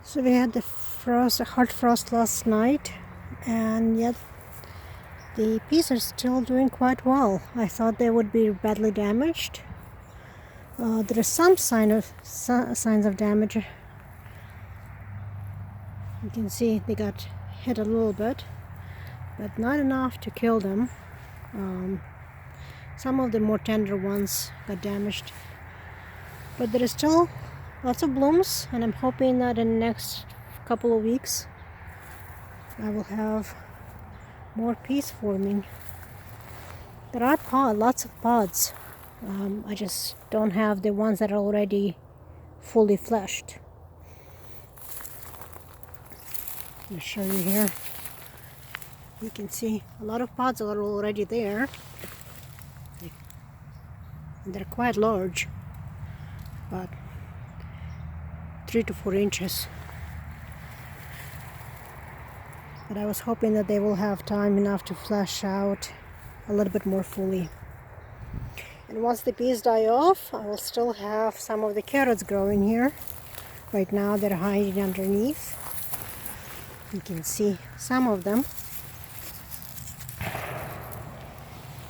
So we had the frost, a hard frost last night, and yet the peas are still doing quite well. I thought they would be badly damaged. There are some signs of damage. You can see they got hit a little bit, but not enough to kill them. Some of the more tender ones got damaged, but there is still lots of blooms, and I'm hoping that in the next couple of weeks I will have more peas forming. There are lots of pods. I just don't have the ones that are already fully fleshed. I'll show you here. You can see a lot of pods are already there, and they're quite large, about 3 to 4 inches. But I was hoping that they will have time enough to flesh out a little bit more fully. And once the peas die off, I will still have some of the carrots growing here. Right now they're hiding underneath. You can see some of them.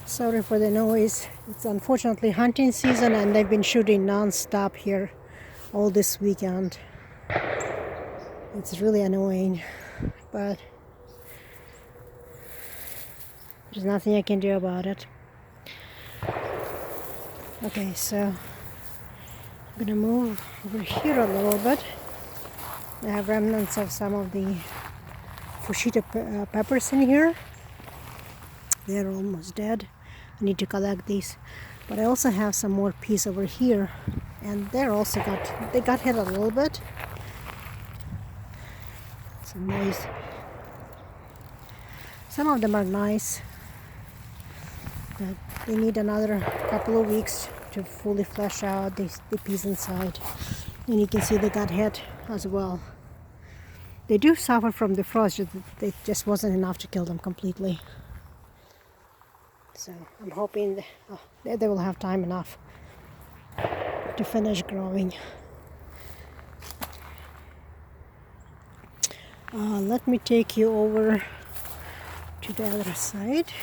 Sorry for the noise. It's unfortunately hunting season, and they've been shooting non-stop here all this weekend. It's really annoying, but there's nothing I can do about it. Okay, so I'm gonna move over here a little bit. I have remnants of some of the Fushita peppers in here. They're almost dead. I need to collect these. But I also have some more peas over here, and they got hit a little bit. Some nice. Some of them are nice, but they need another couple of weeks to fully flesh out the peas inside. And you can see they got hit as well. They do suffer from the frost, it just wasn't enough to kill them completely. So I'm hoping they will have time enough to finish growing. Let me take you over to the other side.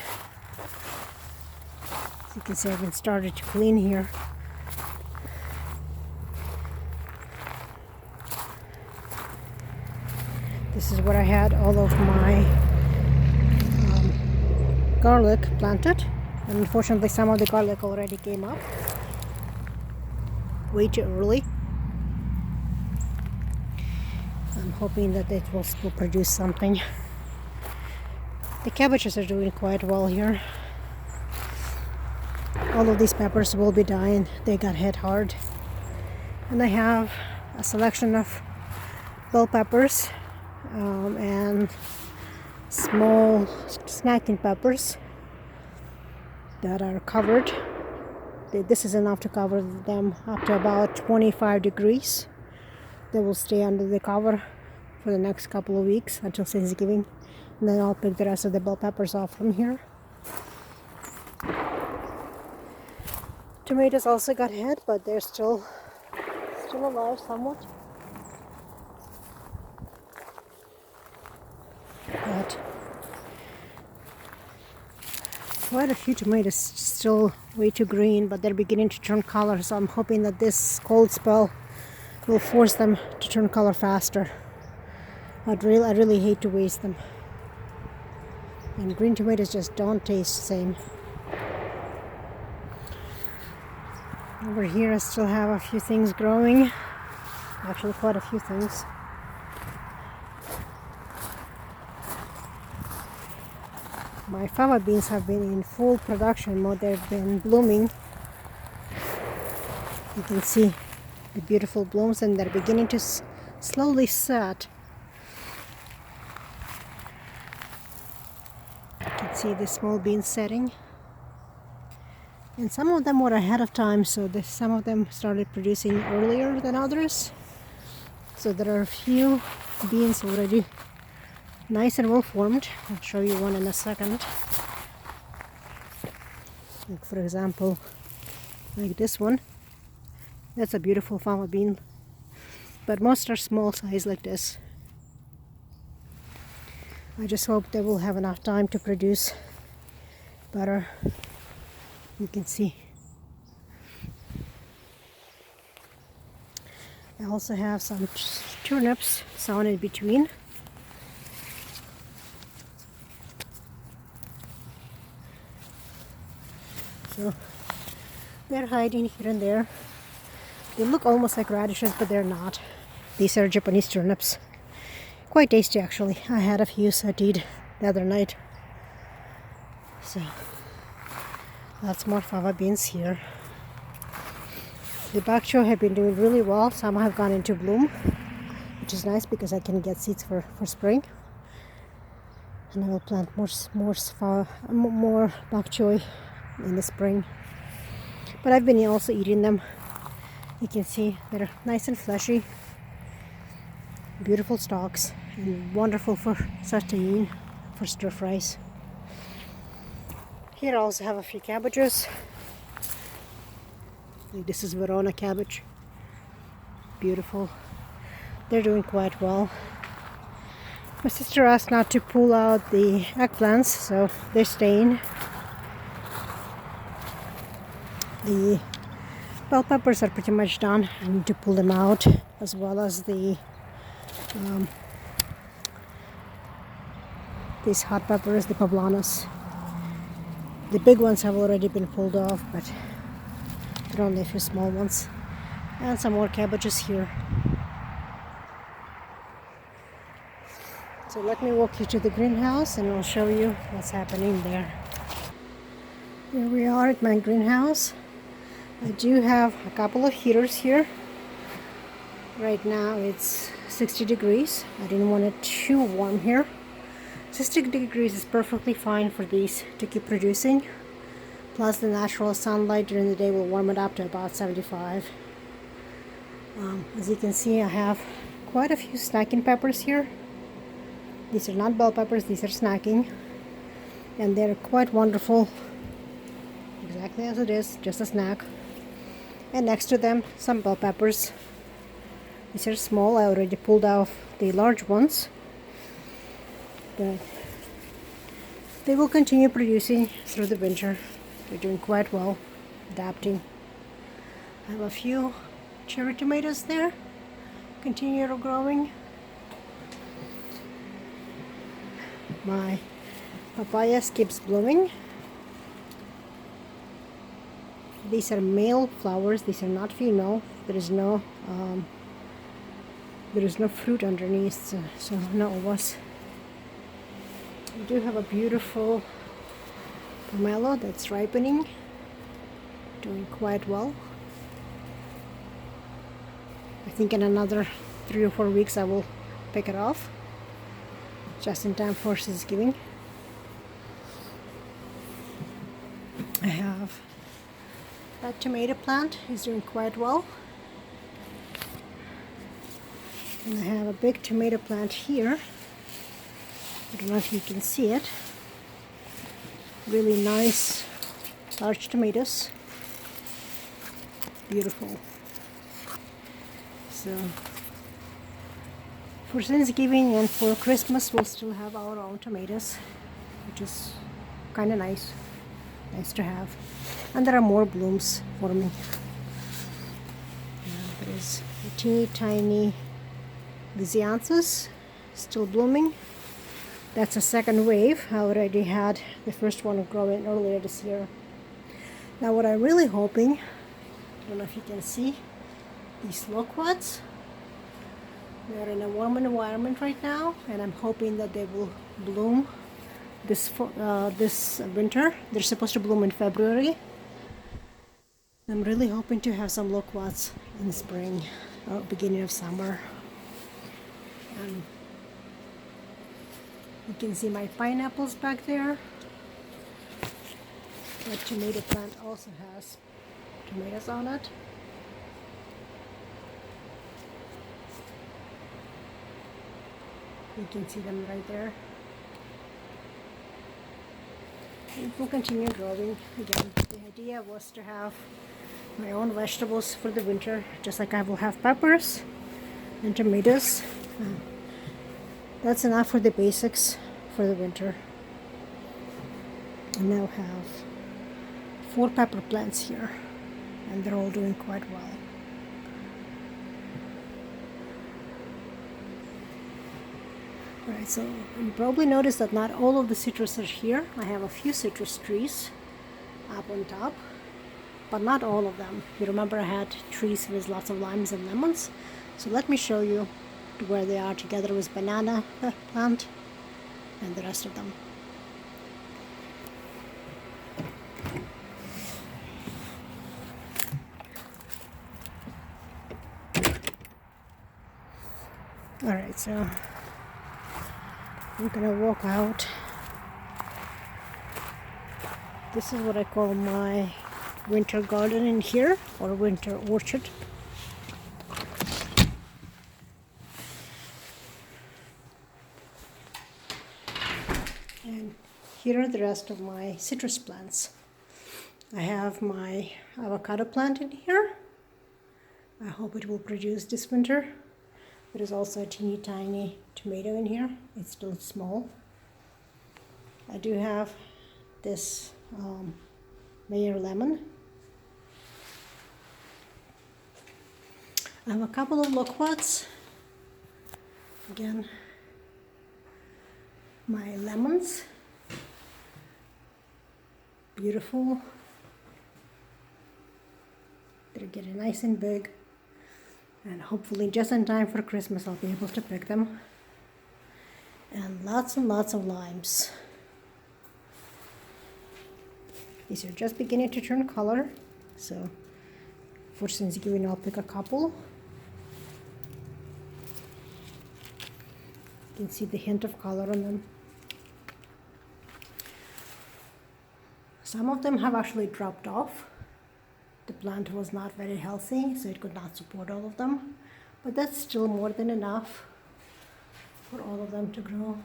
As you can see, I've been started to clean here. This is where I had all of my garlic planted, and unfortunately some of the garlic already came up way too early. I'm hoping that it will still produce something. The cabbages are doing quite well here. All of these peppers will be dying. They got hit hard. And I have a selection of bell peppers and small snacking peppers that are covered. This is enough to cover them up to about 25 degrees. They will stay under the cover for the next couple of weeks until Thanksgiving, and then I'll pick the rest of the bell peppers off from here. Tomatoes also got hit, but they're still alive somewhat. But quite a few tomatoes still way too green, but they're beginning to turn color, so I'm hoping that this cold spell will force them to turn color faster. I really hate to waste them. And green tomatoes just don't taste the same. Over here I still have a few things growing. Actually quite a few things. My fava beans have been in full production mode. They've been blooming. You can see the beautiful blooms, and they're beginning to slowly set. You can see the small beans setting. And some of them were ahead of time, so some of them started producing earlier than others. So there are a few beans already nice and well formed. I'll show you one in a second. Like for example, like this one. That's a beautiful fava bean. but most are small size like this. I just hope they will have enough time to produce better. You can see. I also have some turnips sown in between. So they're hiding here and there. They look almost like radishes, but they're not. These are Japanese turnips. Quite tasty actually. I had a few sauteed the other night. So lots more fava beans here. The bok choy have been doing really well. Some have gone into bloom, which is nice because I can get seeds for spring. And I will plant more bok choy in the spring. But I've been also eating them. You can see they're nice and fleshy. Beautiful stalks and wonderful for sauteing, for stir fries. Here I also have a few cabbages. This is Verona cabbage. Beautiful. They're doing quite well. My sister asked not to pull out the eggplants, so they're staying. The bell peppers are pretty much done. I need to pull them out, as well as the these hot peppers, the poblanos. The big ones have already been pulled off, but there are only a few small ones. And some more cabbages here. So let me walk you to the greenhouse and I'll show you what's happening there. Here we are at my greenhouse. I do have a couple of heaters here. Right now it's 60 degrees. I didn't want it too warm here. 60 degrees is perfectly fine for these to keep producing. Plus the natural sunlight during the day will warm it up to about 75. As you can see, I have quite a few snacking peppers here. These are not bell peppers, these are snacking. And they're quite wonderful. Exactly as it is, just a snack. And next to them, some bell peppers. These are small, I already pulled off the large ones. But they will continue producing through the winter. They're doing quite well, adapting. I have a few cherry tomatoes there, continue growing. My papayas keeps blooming. These are male flowers, these are not female. There is no fruit underneath, so no uvas. We do have a beautiful pomelo that's ripening, doing quite well. I think in another 3 or 4 weeks I will pick it off, just in time for Thanksgiving. I have that tomato plant is doing quite well. And I have a big tomato plant here. I don't know if you can see it. Really nice large tomatoes. Beautiful. So for Thanksgiving and for Christmas we'll still have our own tomatoes, which is kind of nice to have. And there are more blooms forming. There is a teeny tiny Lysianthus still blooming. That's a second wave. I already had the first one growing earlier this year. Now what I'm really hoping, I don't know if you can see, these loquats. They're in a warm environment right now, and I'm hoping that they will bloom this winter. They're supposed to bloom in February. I'm really hoping to have some loquats in the spring or beginning of summer. You can see my pineapples back there. That tomato plant also has tomatoes on it. You can see them right there. It will continue growing. Again, the idea was to have my own vegetables for the winter, just like I will have peppers. and tomatoes. That's enough for the basics for the winter. I now have 4 pepper plants here, and they're all doing quite well. Alright, so you probably noticed that not all of the citrus are here. I have a few citrus trees up on top, but not all of them. You remember I had trees with lots of limes and lemons? So let me show you where they are together with banana plant and the rest of them. Alright, so I'm gonna walk out. This is what I call my winter garden in here, or winter orchard. And here are the rest of my citrus plants. I have my avocado plant in here. I hope it will produce this winter. There is also a teeny tiny tomato in here. It's still small. I do have this Mayer lemon. I have a couple of loquats. Again, my lemons. Beautiful. They're getting nice and big. And hopefully just in time for Christmas I'll be able to pick them. And lots of limes. These are just beginning to turn color, so for Thanksgiving I'll pick a couple. You can see the hint of color on them. Some of them have actually dropped off. The plant was not very healthy, so it could not support all of them. But that's still more than enough for all of them to grow,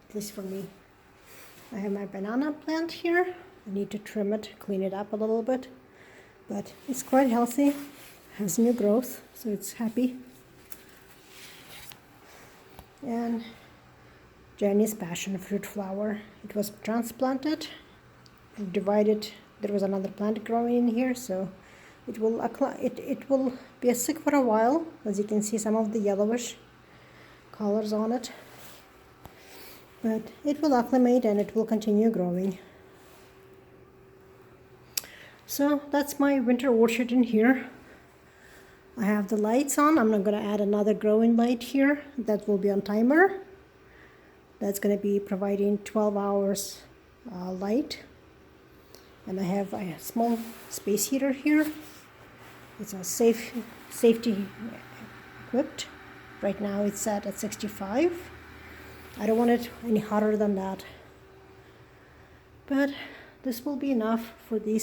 at least for me. I have my banana plant here. I need to trim it, clean it up a little bit. But it's quite healthy, has new growth, so it's happy. And Jenny's passion fruit flower. It was transplanted and divided. There was another plant growing in here, so it will be sick for a while. As you can see, some of the yellowish colors on it, but it will acclimate and it will continue growing. So that's my winter orchard in here. I have the lights on. I'm not going to add another growing light here. That will be on timer. That's going to be providing 12 hours light. And I have a small space heater here. It's a safety equipped. Right now it's set at 65. I don't want it any hotter than that. But this will be enough for these